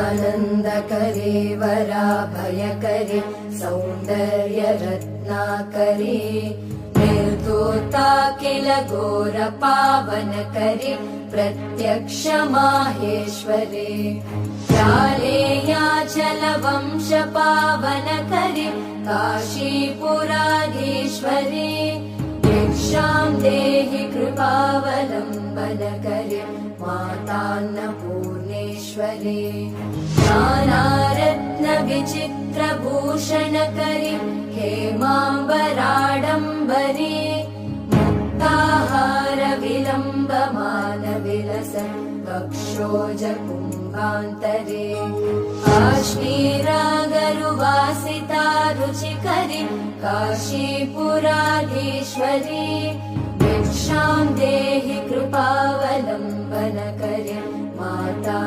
आनन्दकरे वराभयकरे सौन्दर्यरत्नाकरे निर्धूता किल घोरपावनकरे प्रत्यक्ष माहेश्वरे जालेयाचलवंशपावनकरे काशीपुराधीश्वरे भिक्षां देहि कृपावलम्बनकरे मातान्नपूर्णेश्वरे नानारत्नविचित्रभूषणकरे हेमाम्बराडम्बरे मुक्ताहारविलम्बमानविलसन् वक्षोजकुम्भान्तरे काश्मीरागरुवासिता रुचिकरे काशीपुराधीश्वरे भिक्षां देहि कृपावलम्बनकरे माता